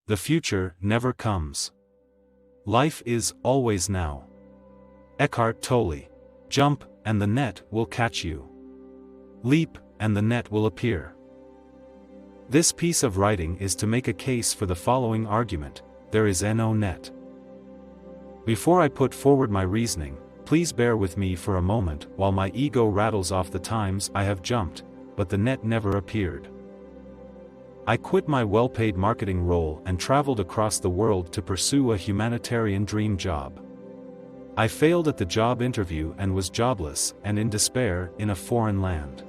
The future never comes. Life is always now. Eckhart Tolle. Jump, and the net will catch you. Leap, and the net will appear. This piece of writing is to make a case for the following argument: there is no net. Before I put forward my reasoning, please bear with me for a moment while my ego rattles off the times I have jumped, but the net never appeared. I quit my well-paid marketing role and traveled across the world to pursue a humanitarian dream job. I failed at the job interview and was jobless and in despair in a foreign land.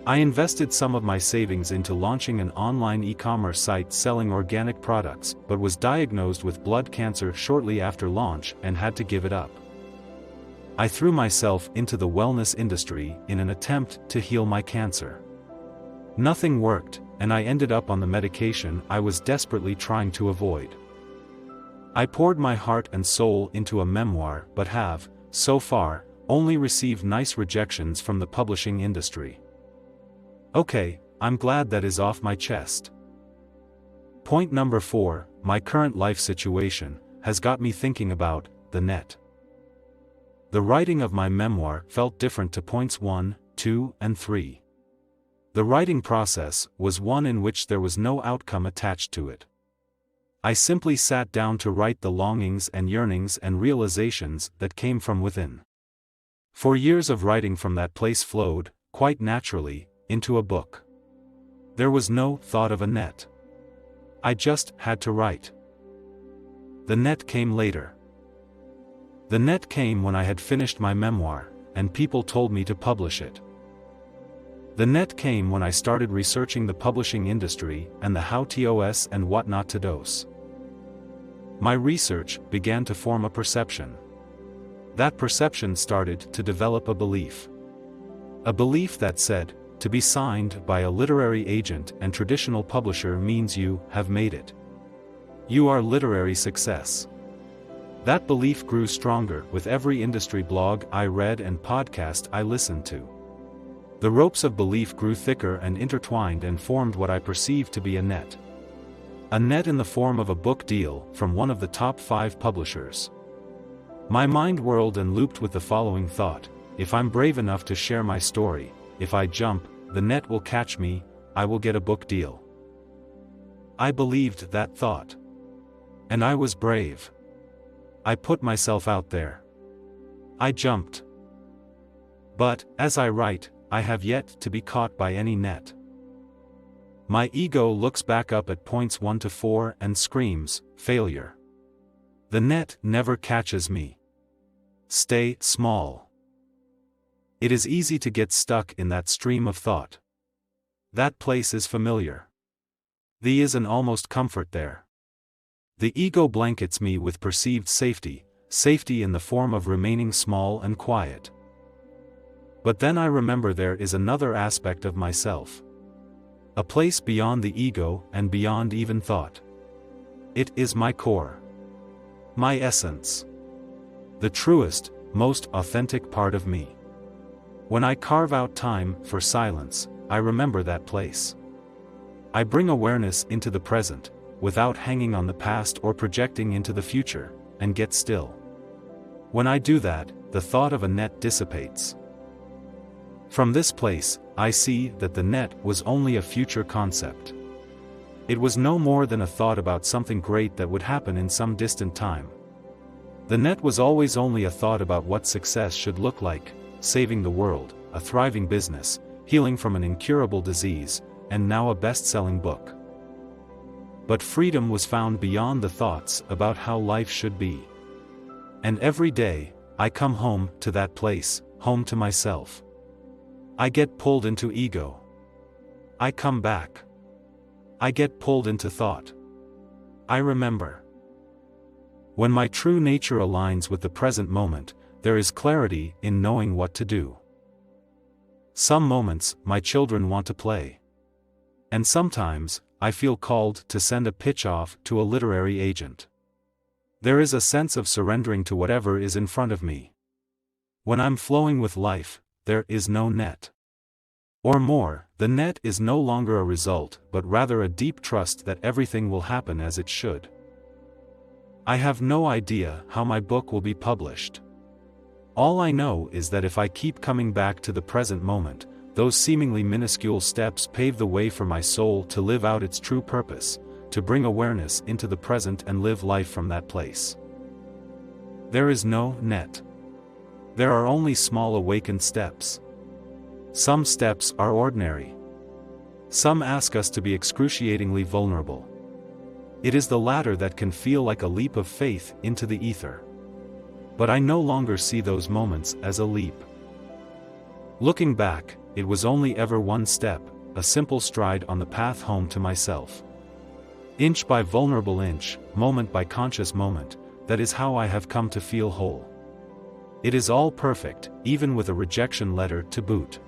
I invested some of my savings into launching an online e-commerce site selling organic products, but was diagnosed with blood cancer shortly after launch and had to give it up. I threw myself into the wellness industry in an attempt to heal my cancer. Nothing worked, and I ended up on the medication I was desperately trying to avoid. I poured my heart and soul into a memoir but have, so far, only received nice rejections from the publishing industry. Okay, I'm glad that is off my chest. Point number 4, my current life situation, has got me thinking about the net. The writing of my memoir felt different to points 1, 2, and 3. The writing process was one in which there was no outcome attached to it. I simply sat down to write the longings and yearnings and realizations that came from within. 4 years of writing from that place flowed, quite naturally, into a book. There was no thought of a net. I just had to write. The net came later. The net came when I had finished my memoir, and people told me to publish it. The net came when I started researching the publishing industry and the how-tos and what not to dose. My research began to form a perception. That perception started to develop a belief. A belief that said, to be signed by a literary agent and traditional publisher means you have made it. You are literary success. That belief grew stronger with every industry blog I read and podcast I listened to. The ropes of belief grew thicker and intertwined and formed what I perceived to be a net. A net in the form of a book deal from one of the top 5 publishers. My mind whirled and looped with the following thought: if I'm brave enough to share my story, if I jump, the net will catch me, I will get a book deal. I believed that thought. And I was brave. I put myself out there. I jumped. But, as I write, I have yet to be caught by any net. My ego looks back up at points 1 to 4 and screams, failure. The net never catches me. Stay small. It is easy to get stuck in that stream of thought. That place is familiar. There is an almost comfort there. The ego blankets me with perceived safety, safety in the form of remaining small and quiet. But then I remember there is another aspect of myself. A place beyond the ego and beyond even thought. It is my core. My essence. The truest, most authentic part of me. When I carve out time for silence, I remember that place. I bring awareness into the present, without hanging on the past or projecting into the future, and get still. When I do that, the thought of a net dissipates. From this place, I see that the net was only a future concept. It was no more than a thought about something great that would happen in some distant time. The net was always only a thought about what success should look like: saving the world, a thriving business, healing from an incurable disease, and now a best-selling book. But freedom was found beyond the thoughts about how life should be. And every day, I come home to that place, home to myself. I get pulled into ego. I come back. I get pulled into thought. I remember. When my true nature aligns with the present moment, there is clarity in knowing what to do. Some moments, my children want to play. And sometimes, I feel called to send a pitch off to a literary agent. There is a sense of surrendering to whatever is in front of me. When I'm flowing with life, there is no net. Or more, the net is no longer a result but rather a deep trust that everything will happen as it should. I have no idea how my book will be published. All I know is that if I keep coming back to the present moment, those seemingly minuscule steps pave the way for my soul to live out its true purpose, to bring awareness into the present and live life from that place. There is no net. There are only small awakened steps. Some steps are ordinary. Some ask us to be excruciatingly vulnerable. It is the latter that can feel like a leap of faith into the ether. But I no longer see those moments as a leap. Looking back, it was only ever one step, a simple stride on the path home to myself. Inch by vulnerable inch, moment by conscious moment, that is how I have come to feel whole. It is all perfect, even with a rejection letter to boot.